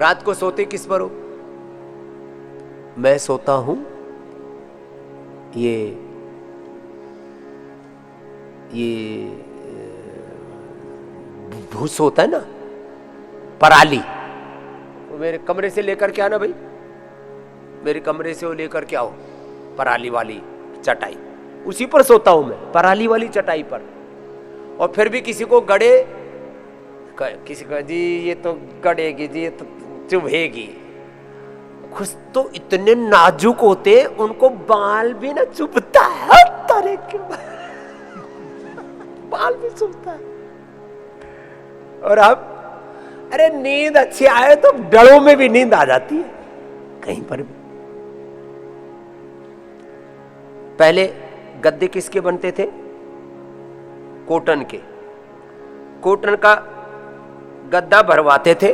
रात को सोते किस पर हो? मैं सोता हूं ये भूस होता है ना, पराली, वो मेरे कमरे से लेकर के आना भाई, मेरे कमरे से वो लेकर के आओ पराली वाली चटाई, उसी पर सोता हूं मैं, पराली वाली चटाई पर। और फिर भी किसी को गड़े, किसी को जी ये तो गड़ेगी जी, ये तो चुभेगी, खुश तो इतने नाजुक होते उनको बाल भी ना चुभता है, तरह के बाल भी चुभता है। और अब अरे नींद अच्छी आए तो डरों में भी नींद आ जाती है कहीं पर भी। पहले गद्दे किसके बनते थे? कॉटन के, कॉटन का गद्दा भरवाते थे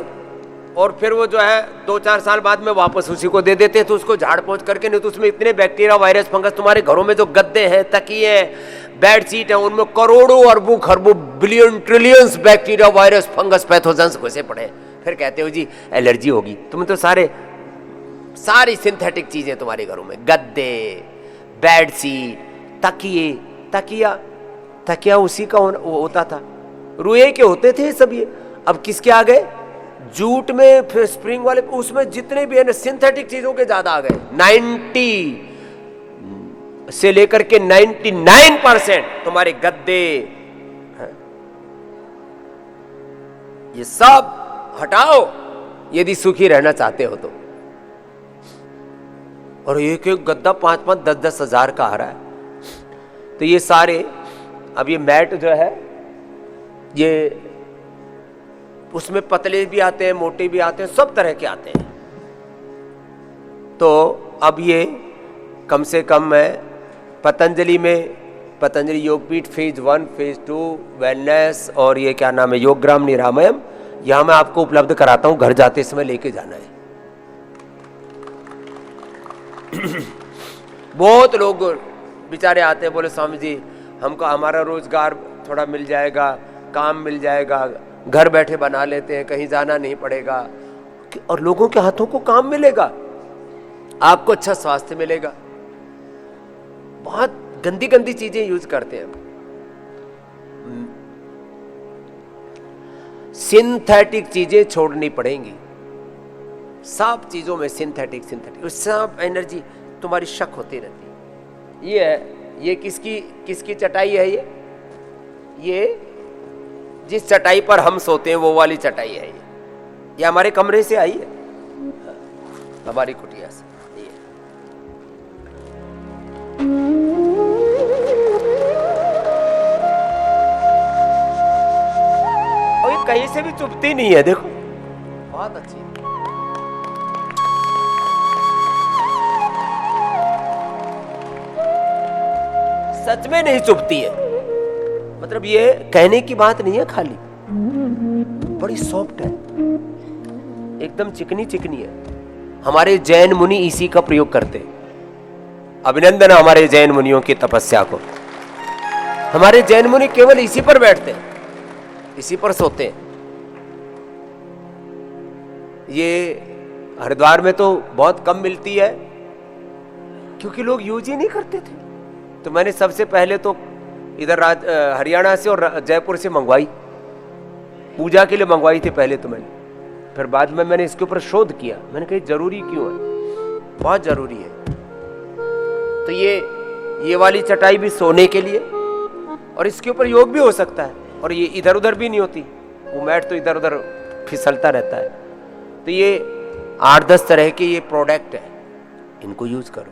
और फिर वो जो है 2-4 साल बाद में वापस उसी को दे देते थे, उसको झाड़ पोंछ करके। नहीं तो उसमें इतने बैक्टीरिया, वायरस, फंगस, तुम्हारे घरों में जो गद्दे हैं, तकिए, बेडशीट है, उनमें करोड़ों अरबों खरबों billion trillions bacteria, virus, fungus, pathogens घुसे पड़े। फिर कहते हो जी एलर्जी होगी। तुम्हें तो सारी सिंथेटिक चीजें तुम्हारे घरों में, गद्दे, बेडशीट, तकिए, तकिया उसी का होता था, रुए के होते थे सब। ये अब किसके आ गए? जूट में, फिर स्प्रिंग वाले, उसमें जितने भी है ना सिंथेटिक चीजों के ज्यादा आ गए। 90 से लेकर के 99% तुम्हारे गद्दे, ये सब हटाओ यदि सुखी रहना चाहते हो तो। और एक एक गद्दा 5-5, 10-10 हजार का आ रहा है। तो ये सारे, अब ये मैट जो है, ये उसमें पतले भी आते हैं, मोटे भी आते हैं, सब तरह के आते हैं। तो अब ये कम से कम है पतंजलि में, Patanjali Yogpeeth phase 1, phase 2, wellness और ये क्या नाम है, योगग्राम निरामयम, यहां मैं आपको उपलब्ध कराता हूं, घर जाते समय लेके जाना है। बहुत लोग बेचारे आते हैं, बोले स्वामी जी हमको हमारा रोजगार थोड़ा मिल जाएगा, काम मिल जाएगा, घर बैठे बना लेते हैं, कहीं जाना नहीं पड़ेगा, और लोगों के हाथों को काम मिलेगा, आपको अच्छा स्वास्थ्य मिलेगा। बहुत गंदी गंदी चीजें यूज करते हैं। सिंथेटिक चीजें छोड़नी पड़ेंगी, सब चीजों में सिंथेटिक, सब एनर्जी तुम्हारी शक होती रहती है। ये है, ये किसकी चटाई है? ये जिस चटाई पर हम सोते हैं वो वाली चटाई है। ये हमारे कमरे से आई है, हमारी कुटिया से। और ये कहीं से भी चुभती नहीं है, देखो बहुत अच्छी है। सच में नहीं चुभती है, मतलब ये कहने की बात नहीं है, खाली बड़ी सॉफ्ट है, एकदम चिकनी चिकनी है। हमारे जैन मुनि इसी का प्रयोग करते हैं। अभिनंदन हमारे जैन मुनियों की तपस्या को। हमारे जैन मुनि केवल इसी पर बैठते हैं, इसी पर सोते हैं। ये हरिद्वार में तो बहुत कम मिलती है क्योंकि लोग यूज ही नहीं करते थे। तो मैंने सबसे पहले तो इधर हरियाणा से और जयपुर से मंगवाई, पूजा के लिए मंगवाई थी पहले तो मैंने। फिर बाद में मैंने इसके ऊपर शोध किया, मैंने कहा जरूरी क्यों है, बहुत जरूरी है। तो ये वाली चटाई भी सोने के लिए, और इसके ऊपर योग भी हो सकता है, और ये इधर उधर भी नहीं होती, वो मैट तो इधर उधर फिसलता रहता है। तो ये 8-10 तरह के ये प्रोडक्ट है, इनको यूज करो।